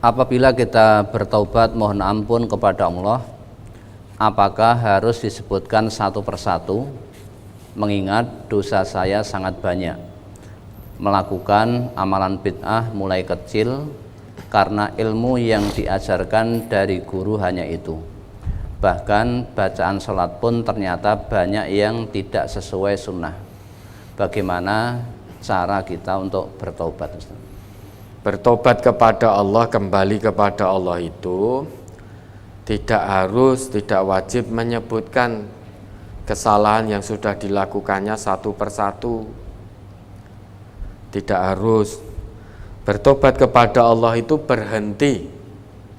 Apabila kita bertaubat mohon ampun kepada Allah, apakah harus disebutkan satu persatu? Mengingat dosa saya sangat banyak, melakukan amalan bid'ah mulai kecil karena ilmu yang diajarkan dari guru hanya itu. Bahkan bacaan sholat pun ternyata banyak yang tidak sesuai sunnah. Bagaimana cara kita untuk bertaubat, Ustaz? Bertobat kepada Allah, kembali kepada Allah itu tidak wajib menyebutkan kesalahan yang sudah dilakukannya satu persatu. Tidak harus. Bertobat kepada Allah itu berhenti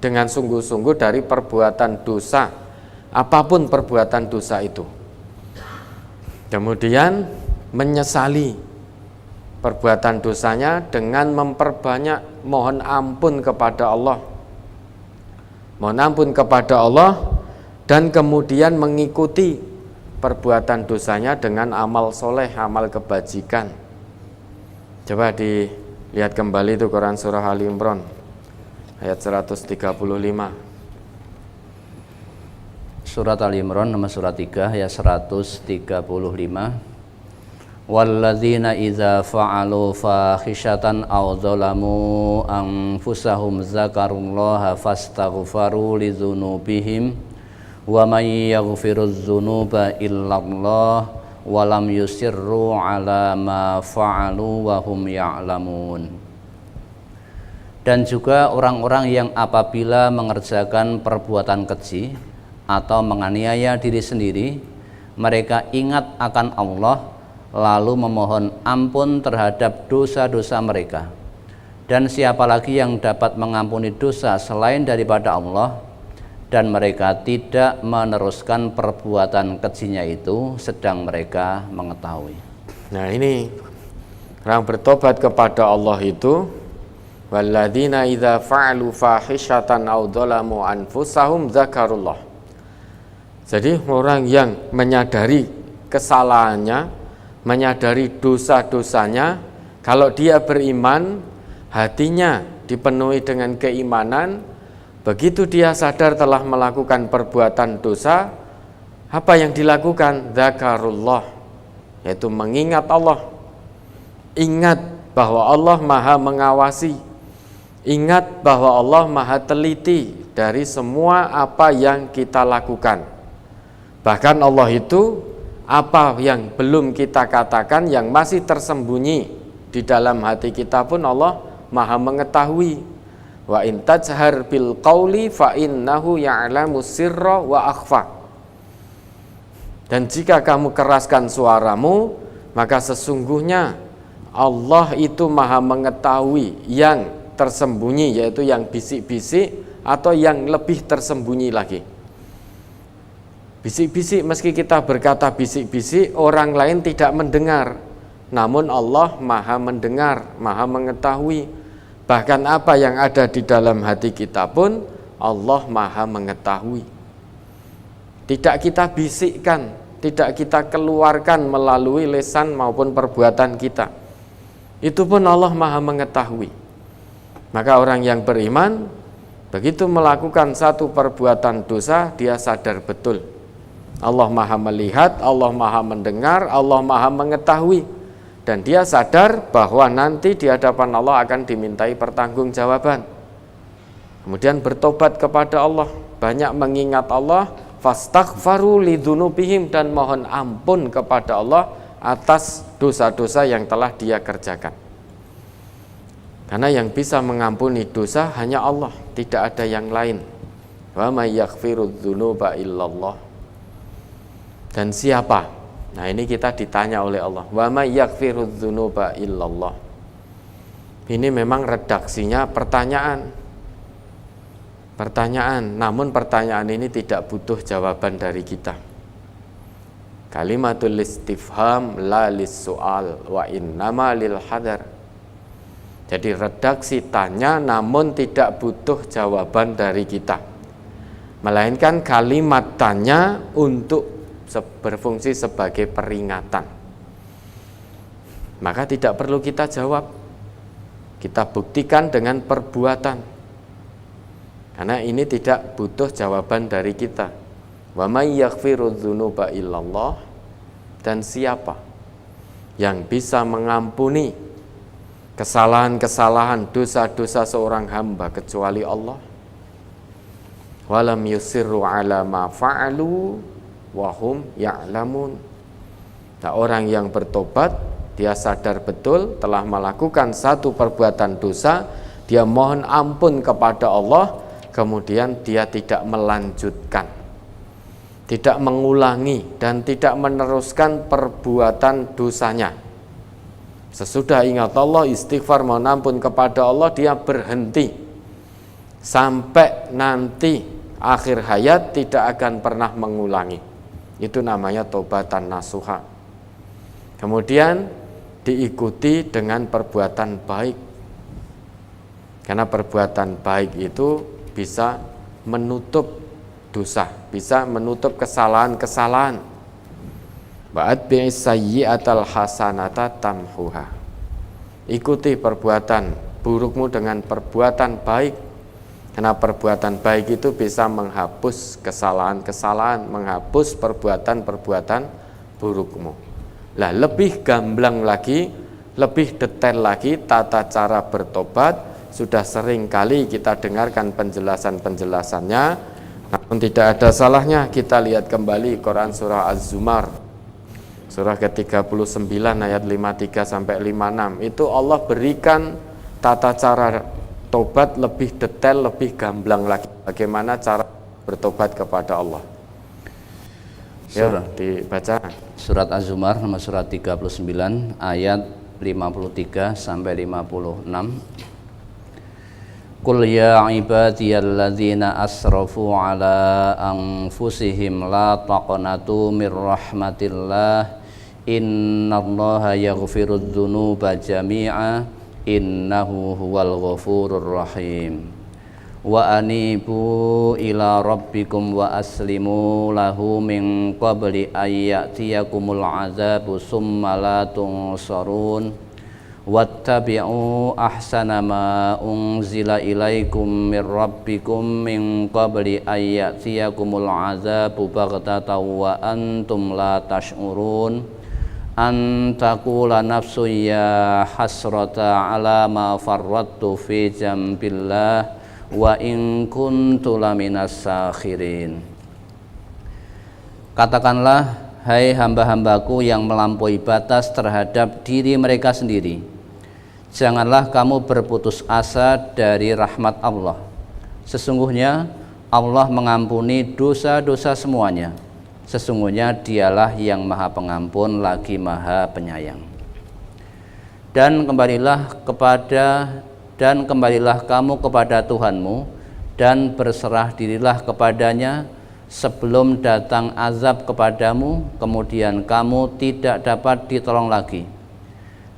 dengan sungguh-sungguh dari perbuatan dosa, apapun perbuatan dosa itu. Kemudian menyesali perbuatan dosanya dengan memperbanyak mohon ampun kepada Allah. Mohon ampun kepada Allah dan kemudian mengikuti perbuatan dosanya dengan amal soleh, amal kebajikan. Coba dilihat kembali itu Quran Surah Ali Imran ayat 135. Surat Ali Imran nomor surat 3 ayat 135. Walladzina idza fa'alu fakhishatan aw dzalamu anfusahum zakarullaha fastaghfaru lidzunubihim wa may yaghfirudz dzunuba illallah wa lam yusirru ala ma fa'alu wa hum ya'lamun. Dan juga orang-orang yang apabila mengerjakan perbuatan keji atau menganiaya diri sendiri, mereka ingat akan Allah lalu memohon ampun terhadap dosa-dosa mereka. Dan siapa lagi yang dapat mengampuni dosa selain daripada Allah, dan mereka tidak meneruskan perbuatan kejinya itu sedang mereka mengetahui. Nah, ini orang bertobat kepada Allah itu walladzina idza fa'alu fahishatan aw dzalamu anfusahum dzakarullah. Jadi orang yang menyadari kesalahannya, menyadari dosa-dosanya, kalau dia beriman, hatinya dipenuhi dengan keimanan, begitu dia sadar telah melakukan perbuatan dosa, apa yang dilakukan? Dzakarullah, yaitu mengingat Allah. Ingat bahwa Allah Maha mengawasi, ingat bahwa Allah Maha teliti dari semua apa yang kita lakukan. Bahkan Allah itu apa yang belum kita katakan, yang masih tersembunyi di dalam hati kita pun Allah Maha mengetahui. Wa in tajhar bil qauli fa innahu ya'lamu sirra wa akhfa. Dan jika kamu keraskan suaramu, maka sesungguhnya Allah itu Maha mengetahui yang tersembunyi, yaitu yang bisik-bisik atau yang lebih tersembunyi lagi. Bisik-bisik, meski kita berkata bisik-bisik, orang lain tidak mendengar, namun Allah Maha mendengar, Maha mengetahui. Bahkan apa yang ada di dalam hati kita pun Allah Maha mengetahui. Tidak kita bisikkan, tidak kita keluarkan melalui lisan maupun perbuatan kita, itu pun Allah Maha mengetahui. Maka orang yang beriman, begitu melakukan satu perbuatan dosa, dia sadar betul Allah Maha melihat, Allah Maha mendengar, Allah Maha mengetahui. Dan dia sadar bahwa nanti di hadapan Allah akan dimintai pertanggungjawaban. Kemudian bertobat kepada Allah, banyak mengingat Allah, fastaghfaru lidzunubihim, dan mohon ampun kepada Allah atas dosa-dosa yang telah dia kerjakan. Karena yang bisa mengampuni dosa hanya Allah, tidak ada yang lain. Wa may yaghfirudz dzunuba illallah. Dan siapa? Nah, ini kita ditanya oleh Allah. Wa may yaghfirudz dzunuba illallah. Ini memang redaksinya pertanyaan. Namun pertanyaan ini tidak butuh jawaban dari kita. Kalimatul istifham la lis-su'al wa innama lil hadar. Jadi redaksi tanya namun tidak butuh jawaban dari kita. Melainkan kalimat tanya untuk berfungsi sebagai peringatan. Maka tidak perlu kita jawab. Kita buktikan dengan perbuatan. Karena ini tidak butuh jawaban dari kita. Wa may yaghfiru dzunuba illallah, dan siapa yang bisa mengampuni kesalahan-kesalahan, dosa-dosa seorang hamba kecuali Allah. Walam yusirru ala ma fa'alu wa hum ya'lamun. Nah, orang yang bertobat, dia sadar betul telah melakukan satu perbuatan dosa, dia mohon ampun kepada Allah, kemudian dia tidak melanjutkan, tidak mengulangi dan tidak meneruskan perbuatan dosanya. Sesudah ingat Allah, istighfar, mohon ampun kepada Allah, dia berhenti sampai nanti akhir hayat tidak akan pernah mengulangi. Itu namanya taubatan nasuha. Kemudian diikuti dengan perbuatan baik, karena perbuatan baik itu bisa menutup dosa, bisa menutup kesalahan-kesalahan. Ba'atbi'is sayyi'atal hasanata tamhuha. Ikuti perbuatan burukmu dengan perbuatan baik, karena perbuatan baik itu bisa menghapus kesalahan-kesalahan, menghapus perbuatan-perbuatan burukmu. Lah, lebih gamblang lagi, lebih detail lagi tata cara bertobat, sudah sering kali kita dengarkan penjelasan-penjelasannya. Namun tidak ada salahnya kita lihat kembali Quran surah Az-Zumar, surah ke-39 ayat 53 sampai 56. Itu Allah berikan tata cara tobat lebih detail, lebih gamblang lagi, bagaimana cara bertobat kepada Allah. Ya, dibaca. Surat Az-Zumar nomor surat 39 ayat 53 sampai 56. Qul ya ibadiyalladzina asrafu ala anfusihim la taqnatu mir rahmatillah innallaha yaghfirudz dzunuba jami'a innahu huwal ghafurur rahim. Wa anibu ila rabbikum wa aslimu lahu min qabli ayyatiyakumul azabu summa la tunsarun wattabi'u ahsana ma unzila ilaikum min rabbikum min qabli ayyatiyakumul azabu baghtatan wa antum la tash'urun an taqula nafsu ya hasrata ala ma farrattu fi jambillah wa in kuntu laminas sakhirin. Katakanlah, hai hamba-hambaku yang melampaui batas terhadap diri mereka sendiri, janganlah kamu berputus asa dari rahmat Allah. Sesungguhnya Allah mengampuni dosa-dosa semuanya. Sesungguhnya dialah yang maha pengampun lagi maha penyayang. Dan kembalilah kamu kepada Tuhanmu dan berserah dirilah kepadanya sebelum datang azab kepadamu, kemudian kamu tidak dapat ditolong lagi.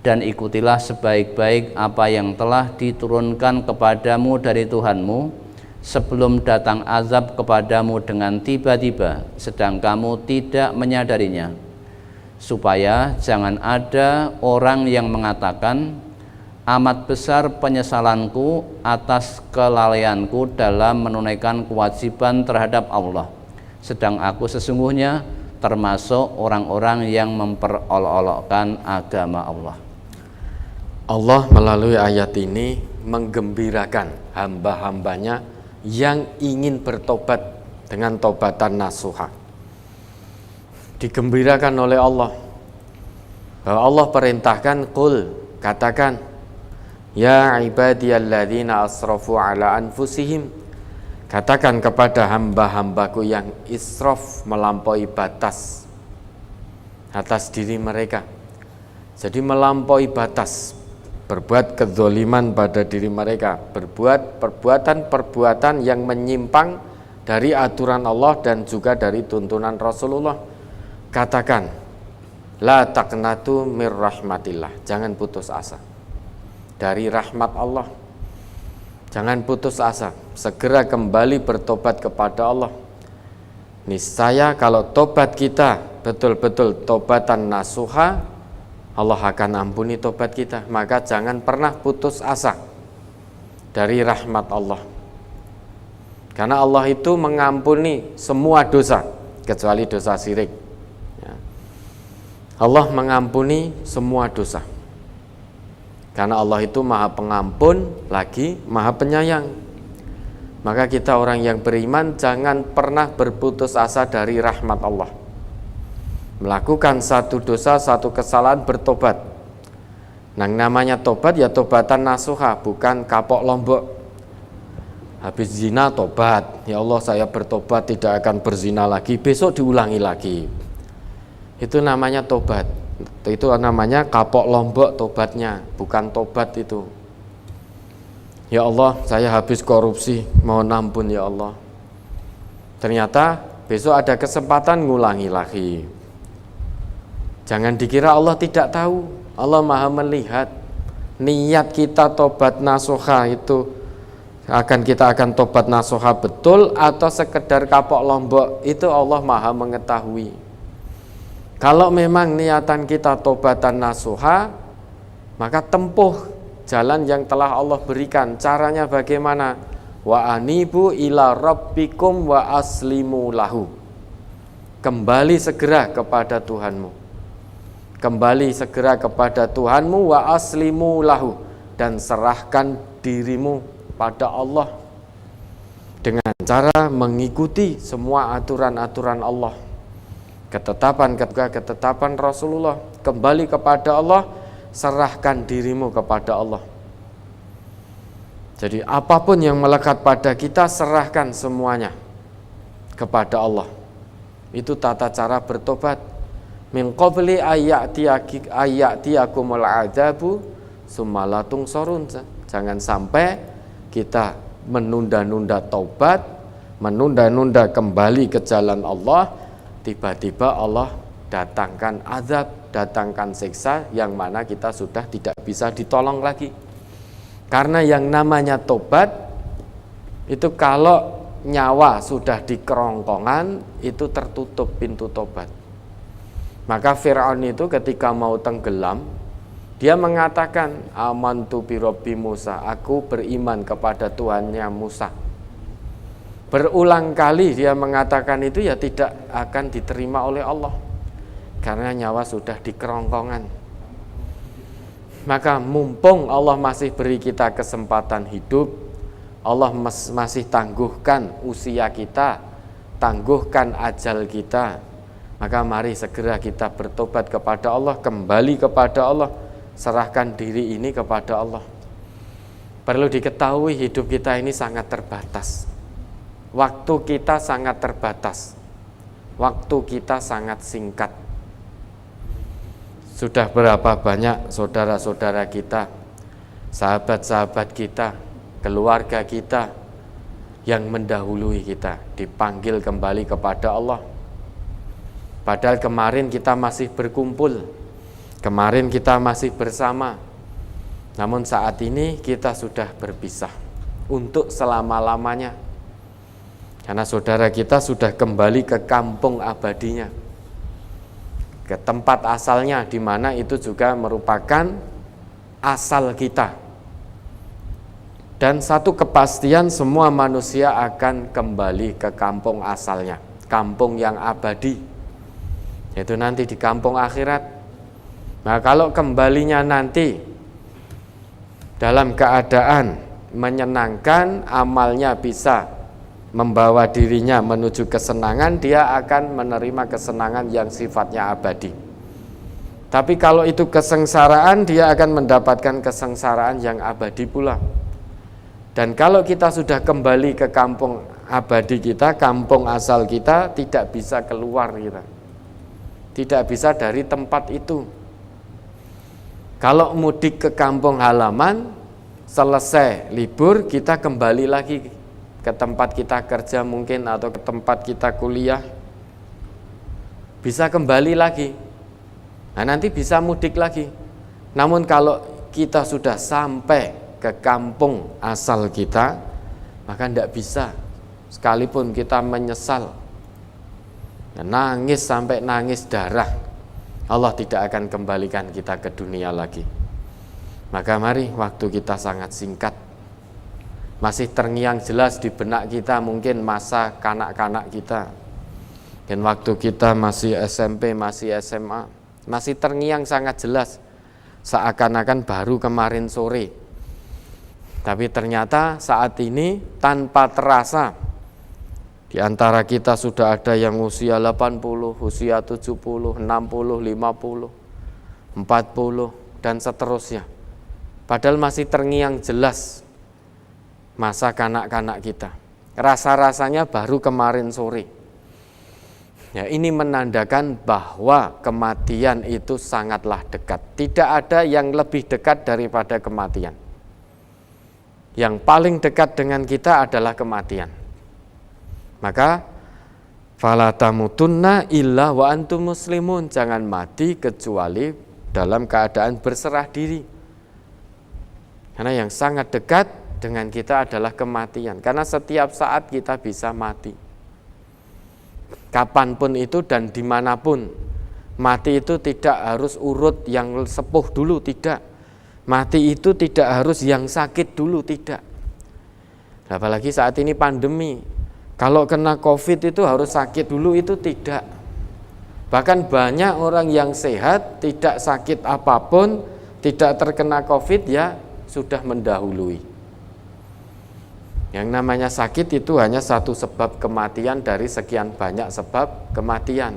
Dan ikutilah sebaik-baik apa yang telah diturunkan kepadamu dari Tuhanmu sebelum datang azab kepadamu dengan tiba-tiba, sedang kamu tidak menyadarinya, supaya jangan ada orang yang mengatakan, amat besar penyesalanku atas kelalaianku dalam menunaikan kewajiban terhadap Allah, sedang aku sesungguhnya termasuk orang-orang yang memperolok-olokkan agama Allah. Allah melalui ayat ini menggembirakan hamba-hambanya yang ingin bertobat dengan tobatan nasuha. Digembirakan oleh Allah bahwa Allah perintahkan, qul, katakan, ya ibadiyalladzina asrafu ala anfusihim, katakan kepada hamba-hambaku yang israf, melampaui batas atas diri mereka. Jadi melampaui batas, berbuat kezaliman pada diri mereka, berbuat perbuatan-perbuatan yang menyimpang dari aturan Allah dan juga dari tuntunan Rasulullah. Katakan, la taqnatu mir rahmatillah, jangan putus asa dari rahmat Allah. Jangan putus asa, segera kembali bertobat kepada Allah. Niscaya kalau tobat kita betul-betul tobatan nasuha, Allah akan ampuni tobat kita. Maka jangan pernah putus asa dari rahmat Allah. Karena Allah itu mengampuni semua dosa kecuali dosa syirik. Ya. Allah mengampuni semua dosa. Karena Allah itu Maha Pengampun lagi Maha Penyayang. Maka kita orang yang beriman jangan pernah berputus asa dari rahmat Allah. Melakukan satu dosa, satu kesalahan, bertobat. Nah, namanya tobat ya tobatan nasuha, bukan kapok lombok. Habis zina tobat, ya Allah saya bertobat tidak akan berzina lagi, besok diulangi lagi. Itu namanya tobat. Itu namanya kapok lombok tobatnya, bukan tobat itu. Ya Allah saya habis korupsi, mohon ampun ya Allah. Ternyata besok ada kesempatan ngulangi lagi. Jangan dikira Allah tidak tahu, Allah Maha melihat. Niat kita tobat nasuha itu kita akan tobat nasuha betul atau sekedar kapok lombok, itu Allah Maha mengetahui. Kalau memang niatan kita tobatan nasuha, maka tempuh jalan yang telah Allah berikan. Caranya bagaimana? Wa anibu ila rabbikum wa aslimu lahu. Kembali segera kepada Tuhanmu. Kembali segera kepada Tuhanmu wa aslimu lahu, dan serahkan dirimu pada Allah dengan cara mengikuti semua aturan-aturan Allah, ketetapan Rasulullah. Kembali kepada Allah, serahkan dirimu kepada Allah. Jadi apapun yang melekat pada kita, serahkan semuanya kepada Allah. Itu tata cara bertobat. Min qabli ayyatiyakumul adzabu summa la tungsorun. Jangan sampai kita menunda-nunda taubat, menunda-nunda kembali ke jalan Allah, tiba-tiba Allah datangkan azab, datangkan siksa yang mana kita sudah tidak bisa ditolong lagi. Karena yang namanya tobat itu kalau nyawa sudah di kerongkongan, itu tertutup pintu tobat. Maka Fir'aun itu ketika mau tenggelam, dia mengatakan, amantu bi Rabbi Musa, aku beriman kepada Tuhannya Musa. Berulang kali dia mengatakan itu, ya tidak akan diterima oleh Allah, karena nyawa sudah di kerongkongan. Maka mumpung Allah masih beri kita kesempatan hidup, Allah masih tangguhkan usia kita, tangguhkan ajal kita, maka mari segera kita bertobat kepada Allah, kembali kepada Allah, serahkan diri ini kepada Allah. Perlu diketahui hidup kita ini sangat terbatas. Waktu kita sangat terbatas. Waktu kita sangat singkat. Sudah berapa banyak saudara-saudara kita, sahabat-sahabat kita, keluarga kita yang mendahului kita dipanggil kembali kepada Allah. Padahal kemarin kita masih berkumpul, kemarin kita masih bersama, namun saat ini kita sudah berpisah untuk selama-lamanya. Karena saudara kita sudah kembali ke kampung abadinya, ke tempat asalnya, di mana itu juga merupakan asal kita. Dan satu kepastian, semua manusia akan kembali ke kampung asalnya, kampung yang abadi, yaitu nanti di kampung akhirat. Nah, kalau kembalinya nanti dalam keadaan menyenangkan, amalnya bisa membawa dirinya menuju kesenangan, dia akan menerima kesenangan yang sifatnya abadi. Tapi kalau itu kesengsaraan, dia akan mendapatkan kesengsaraan yang abadi pula. Dan kalau kita sudah kembali ke kampung abadi kita, kampung asal kita, tidak bisa keluar kita, tidak bisa dari tempat itu. Kalau mudik ke kampung halaman, selesai libur, kita kembali lagi ke tempat kita kerja mungkin, atau ke tempat kita kuliah, bisa kembali lagi. Nah, nanti bisa mudik lagi. Namun kalau kita sudah sampai ke kampung asal kita, maka tidak bisa, sekalipun kita menyesal, nangis sampai nangis darah, Allah tidak akan kembalikan kita ke dunia lagi. Maka mari, waktu kita sangat singkat, Masih terngiang jelas di benak kita mungkin masa kanak-kanak kita. Dan waktu kita masih SMP, masih SMA, masih terngiang sangat jelas. Seakan-akan baru kemarin sore. Tapi ternyata saat ini tanpa terasa di antara kita sudah ada yang usia 80, usia 70, 60, 50, 40 dan seterusnya. Padahal masih terngiang jelas masa kanak-kanak kita. Rasa-rasanya baru kemarin sore. Ya, ini menandakan bahwa kematian itu sangatlah dekat. Tidak ada yang lebih dekat daripada kematian. Yang paling dekat dengan kita adalah kematian. Maka fala tamutunna illa wa antum muslimun, jangan mati kecuali dalam keadaan berserah diri. Karena yang sangat dekat dengan kita adalah kematian. Karena setiap saat kita bisa mati. Kapanpun itu dan dimanapun. Mati itu tidak harus urut yang sepuh dulu, tidak. Mati itu tidak harus yang sakit dulu, tidak. Apalagi saat ini pandemi. Kalau kena COVID itu harus sakit dulu, itu tidak. Bahkan banyak orang yang sehat, tidak sakit apapun, tidak terkena COVID, ya sudah mendahului. Yang namanya sakit itu hanya satu sebab kematian dari sekian banyak sebab kematian.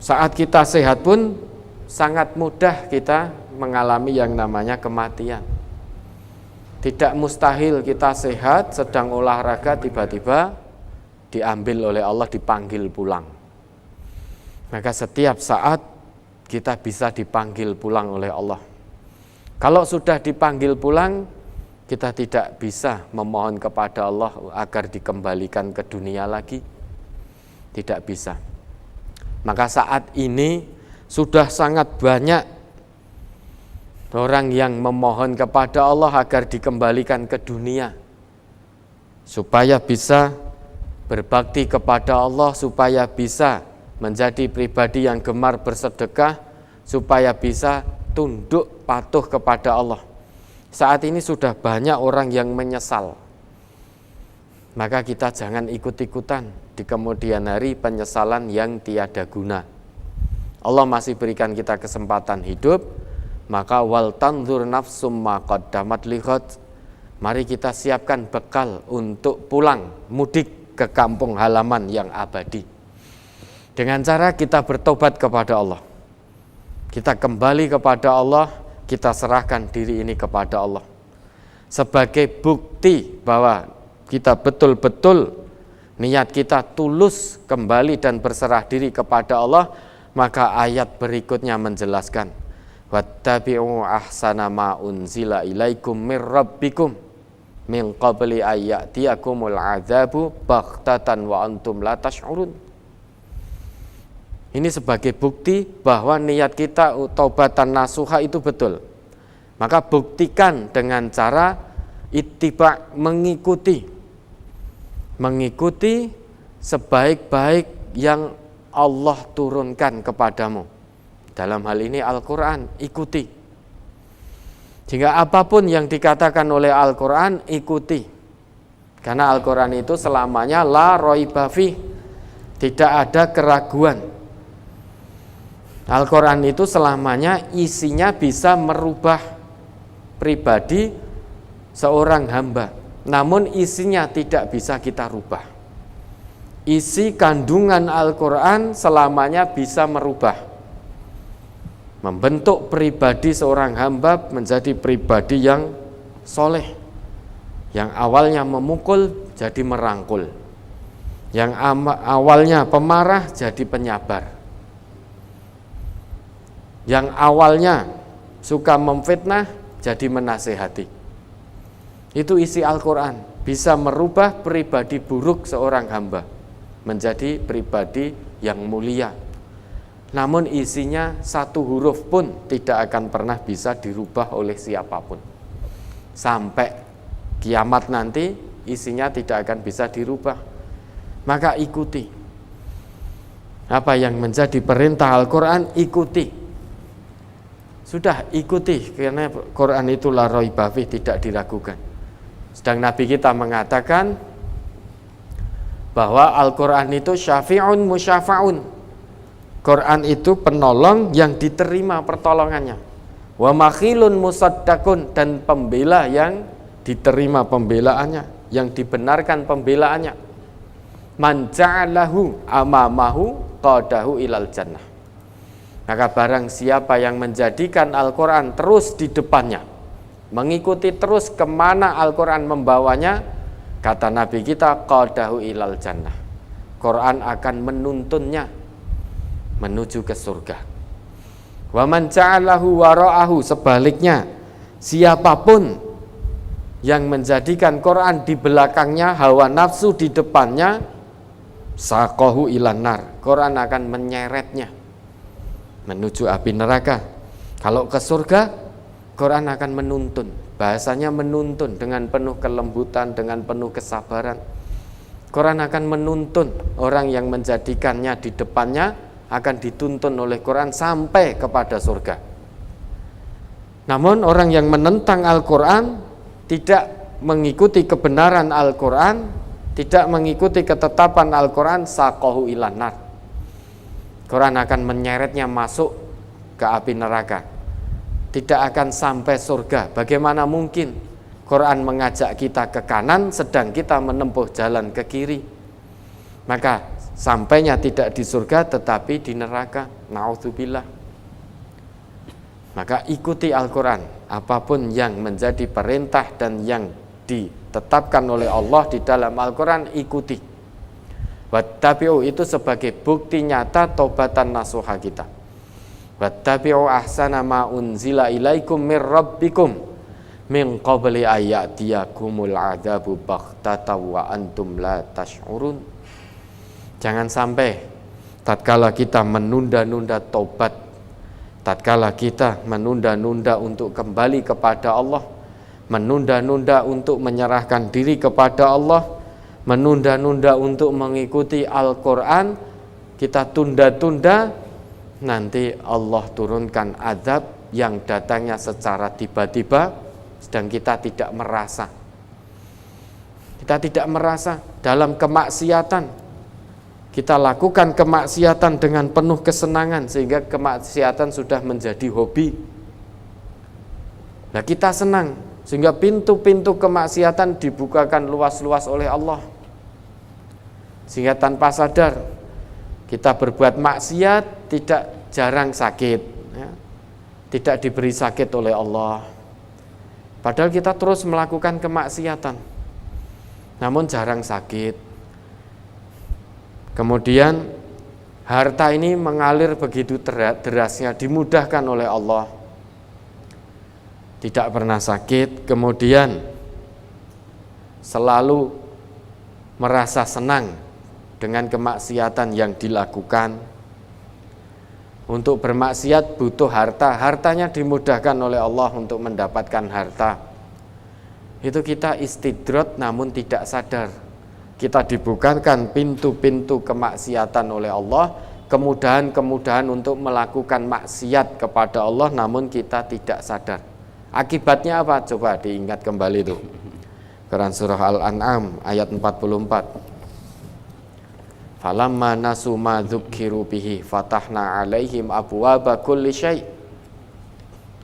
Saat kita sehat pun sangat mudah kita mengalami yang namanya kematian. Tidak mustahil kita sehat, sedang olahraga tiba-tiba diambil oleh Allah, dipanggil pulang. Maka setiap saat kita bisa dipanggil pulang oleh Allah. Kalau sudah dipanggil pulang, kita tidak bisa memohon kepada Allah agar dikembalikan ke dunia lagi. Tidak bisa. Maka saat ini sudah sangat banyak orang yang memohon kepada Allah agar dikembalikan ke dunia, supaya bisa berbakti kepada Allah, supaya bisa menjadi pribadi yang gemar bersedekah, supaya bisa tunduk patuh kepada Allah. Saat ini sudah banyak orang yang menyesal. Maka kita jangan ikut-ikutan di kemudian hari penyesalan yang tiada guna. Allah masih berikan kita kesempatan hidup, maka wal tanzur nafsum ma qaddamat lighad. Mari kita siapkan bekal untuk pulang mudik ke kampung halaman yang abadi. Dengan cara kita bertobat kepada Allah. Kita kembali kepada Allah, kita serahkan diri ini kepada Allah. Sebagai bukti bahwa kita betul-betul niat kita tulus kembali dan berserah diri kepada Allah, maka ayat berikutnya menjelaskan, wattabi'u ahsana ma unzila ilaikum mir rabbikum min qabli ayyatiyakumul adzabu baghtatan wa antum la tash'urun. Ini sebagai bukti bahwa niat kita taubatan nasuha itu betul. Maka buktikan dengan cara ittiba, mengikuti sebaik-baik yang Allah turunkan kepadamu. Dalam hal ini Al-Quran, ikuti. Jika apapun yang dikatakan oleh Al-Quran, ikuti. Karena Al-Quran itu selamanya la raiba fih, tidak ada keraguan. Al-Quran itu selamanya isinya bisa merubah pribadi seorang hamba, namun isinya tidak bisa kita rubah. Isi kandungan Al-Quran selamanya bisa merubah, membentuk pribadi seorang hamba menjadi pribadi yang soleh, yang awalnya memukul jadi merangkul, yang awalnya pemarah jadi penyabar, yang awalnya suka memfitnah jadi menasehati. Itu isi Al-Quran, bisa merubah pribadi buruk seorang hamba menjadi pribadi yang mulia. Namun isinya satu huruf pun tidak akan pernah bisa dirubah oleh siapapun. Sampai kiamat nanti isinya tidak akan bisa dirubah. Maka ikuti apa yang menjadi perintah Al-Quran, ikuti. Sudah ikuti, karena Quran itu la raiba fih, tidak diragukan. Sedang Nabi kita mengatakan bahwa Al-Quran itu syafi'un musyafa'un. Quran itu penolong yang diterima pertolongannya. Wa makhilun musaddaqun, dan pembela yang diterima pembelaannya, yang dibenarkan pembelaannya. Man ja'alahu amamahu qadahu ilal jannah. Maka barang siapa yang menjadikan Al-Quran terus di depannya, mengikuti terus kemana Al-Quran membawanya, kata Nabi kita, qadahu ilal jannah, Quran akan menuntunnya menuju ke surga. Wa man ja'alahu wara'ahu, sebaliknya siapapun yang menjadikan Quran di belakangnya, hawa nafsu di depannya, saqahu ilan nar, Quran akan menyeretnya menuju api neraka. Kalau ke surga, Quran akan menuntun. Bahasanya menuntun dengan penuh kelembutan, dengan penuh kesabaran. Quran akan menuntun. Orang yang menjadikannya di depannya akan dituntun oleh Quran sampai kepada surga. Namun orang yang menentang Al-Quran, tidak mengikuti kebenaran Al-Quran, tidak mengikuti ketetapan Al-Quran, saqahu ilan nar, Quran akan menyeretnya masuk ke api neraka, tidak akan sampai surga. Bagaimana mungkin Quran mengajak kita ke kanan sedang kita menempuh jalan ke kiri? Maka sampainya tidak di surga tetapi di neraka. Na'udzubillah. Maka ikuti Al-Quran, apapun yang menjadi perintah dan yang ditetapkan oleh Allah di dalam Al-Quran, ikuti. Wattabi'u, itu sebagai bukti nyata taubatan nasuha kita. Wattabi'u ahsana ma unzila ilaikum mir rabbikum min qabli ayyatiyakumul adzabu baghtatan wa antum la tash'urun. Jangan sampai tatkala kita menunda-nunda taubat, tatkala kita menunda-nunda untuk kembali kepada Allah, menunda-nunda untuk menyerahkan diri kepada Allah, menunda-nunda untuk mengikuti Al-Quran, kita tunda-tunda, nanti Allah turunkan azab yang datangnya secara tiba-tiba, sedang kita tidak merasa. Kita tidak merasa dalam kemaksiatan. Kita lakukan kemaksiatan dengan penuh kesenangan, sehingga kemaksiatan sudah menjadi hobi. Nah, kita senang, sehingga pintu-pintu kemaksiatan dibukakan luas-luas oleh Allah. Sehingga tanpa sadar kita berbuat maksiat, tidak jarang sakit, ya. Tidak diberi sakit oleh Allah. Padahal kita terus melakukan kemaksiatan, namun jarang sakit. Kemudian harta ini mengalir begitu derasnya, dimudahkan oleh Allah, tidak pernah sakit. Kemudian selalu merasa senang dengan kemaksiatan yang dilakukan. Untuk bermaksiat butuh harta, hartanya dimudahkan oleh Allah untuk mendapatkan harta. Itu kita istidrat namun tidak sadar. Kita dibukakan pintu-pintu kemaksiatan oleh Allah, kemudahan-kemudahan untuk melakukan maksiat kepada Allah, namun kita tidak sadar. Akibatnya apa? Coba diingat kembali itu. Quran surah Al-An'am ayat 44. Falamma nasu ma dzukkiru bihi fatahna 'alaihim abwaaba kulli syai'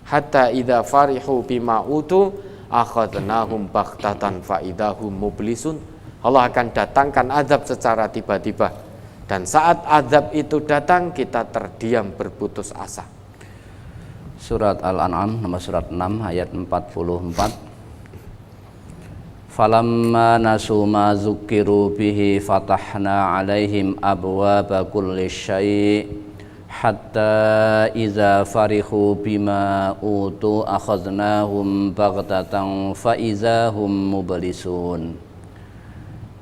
hatta idza farihu bima utu akhadnahum baghtatan fa idahum mublisun. Allah akan datangkan azab secara tiba-tiba, dan saat azab itu datang kita terdiam berputus asa. Surat Al-An'am nomor surat 6 ayat 44. Falamma nasu ma dzukkiru bihi fatahna 'alaihim abwaaba kulli syai' hatta idza farihu bima utu akhadnahum baghtatan fa idzahum mublisun.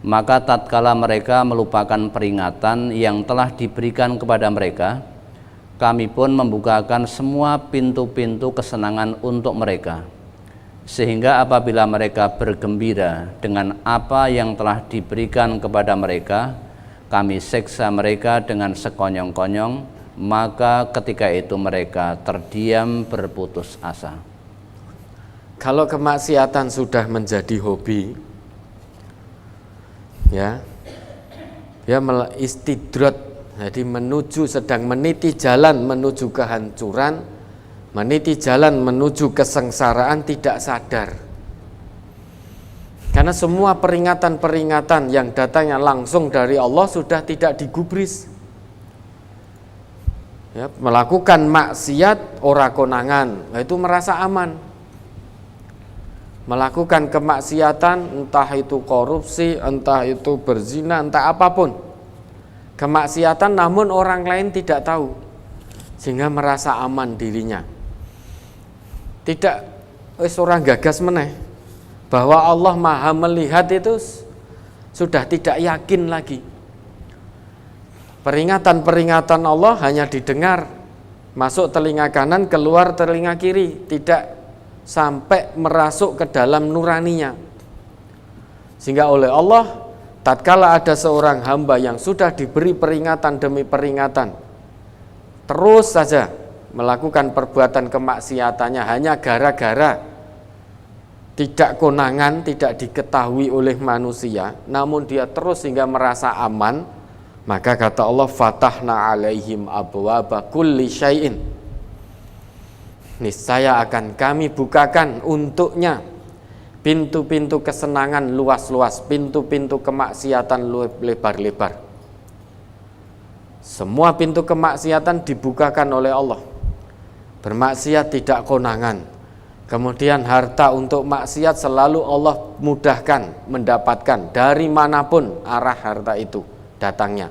Maka tatkala mereka melupakan peringatan yang telah diberikan kepada mereka, kami pun membukakan semua pintu-pintu kesenangan untuk mereka, sehingga apabila mereka bergembira dengan apa yang telah diberikan kepada mereka, kami seksa mereka dengan sekonyong-konyong, maka ketika itu mereka terdiam berputus asa. Kalau kemaksiatan sudah menjadi hobi, ya istidrat, jadi sedang meniti jalan menuju kehancuran, meniti jalan menuju kesengsaraan, tidak sadar. Karena semua peringatan-peringatan yang datangnya langsung dari Allah sudah tidak digubris. Ya, melakukan maksiat ora konangan, itu merasa aman. Melakukan kemaksiatan, entah itu korupsi, entah itu berzina, entah apapun kemaksiatan, namun orang lain tidak tahu, sehingga merasa aman dirinya. Tidak orang gagas meneh bahwa Allah Maha melihat, itu sudah tidak yakin lagi. Peringatan-peringatan Allah hanya didengar, masuk telinga kanan, keluar telinga kiri, tidak sampai merasuk ke dalam nuraninya. Sehingga oleh Allah, tatkala ada seorang hamba yang sudah diberi peringatan demi peringatan, terus saja melakukan perbuatan kemaksiatannya hanya gara-gara tidak konangan, tidak diketahui oleh manusia, namun dia terus sehingga merasa aman, maka kata Allah, fatahna alaihim abwaba kulli syai'in, niscaya akan kami bukakan untuknya pintu-pintu kesenangan luas-luas, pintu-pintu kemaksiatan lebar-lebar. Semua pintu kemaksiatan dibukakan oleh Allah. Bermaksiat tidak konangan. Kemudian harta untuk maksiat selalu Allah mudahkan mendapatkan dari manapun arah harta itu datangnya.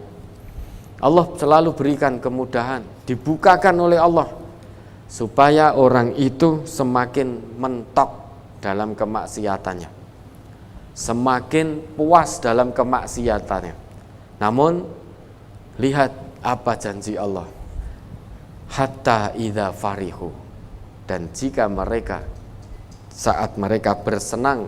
Allah selalu berikan kemudahan, dibukakan oleh Allah, supaya orang itu semakin mentok dalam kemaksiatannya, semakin puas dalam kemaksiatannya. Namun lihat apa janji Allah, hatta idza farihu, dan jika mereka saat mereka bersenang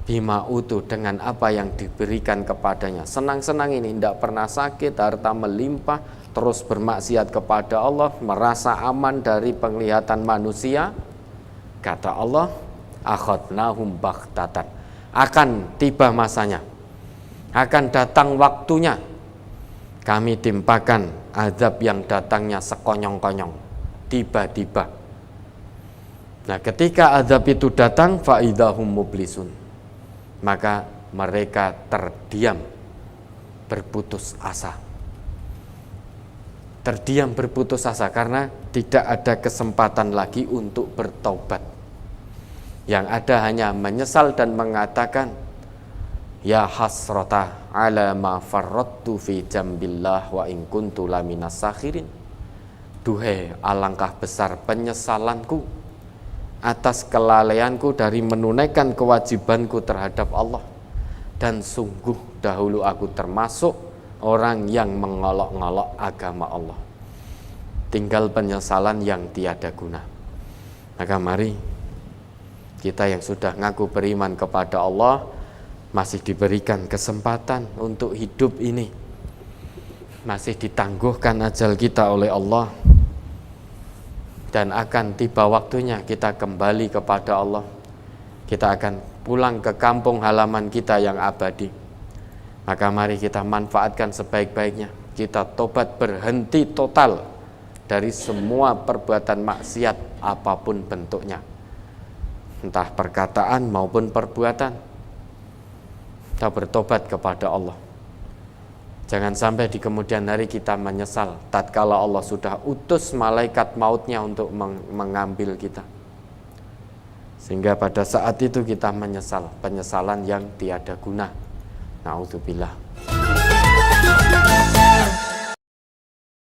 bima utu, dengan apa yang diberikan kepadanya, senang-senang ini, tidak pernah sakit, harta melimpah, terus bermaksiat kepada Allah, merasa aman dari penglihatan manusia, kata Allah, akhadnahum baghtatan, akan tiba masanya, akan datang waktunya, kami timpakan azab yang datangnya sekonyong-konyong, tiba-tiba. Nah, ketika azab itu datang, faidahum mublisun, maka mereka terdiam berputus asa. Terdiam berputus asa karena tidak ada kesempatan lagi untuk bertobat. Yang ada hanya menyesal dan mengatakan, ya hasrata ala ma farrattu fi jambillah wa in kuntu laminas sakhirin. Duhai, alangkah besar penyesalanku atas kelalaianku dari menunaikan kewajibanku terhadap Allah, dan sungguh dahulu aku termasuk orang yang mengolok-ngolok agama Allah. Tinggal penyesalan yang tiada guna. Maka mari kita yang sudah ngaku beriman kepada Allah, masih diberikan kesempatan untuk hidup ini, masih ditangguhkan ajal kita oleh Allah, dan akan tiba waktunya kita kembali kepada Allah. Kita akan pulang ke kampung halaman kita yang abadi. Maka mari kita manfaatkan sebaik-baiknya. Kita tobat, berhenti total dari semua perbuatan maksiat apapun bentuknya, entah perkataan maupun perbuatan. Kita bertobat kepada Allah. Jangan sampai di kemudian hari kita menyesal tatkala Allah sudah utus malaikat mautnya untuk mengambil kita, sehingga pada saat itu kita menyesal penyesalan yang tiada guna. Na'udzubillah.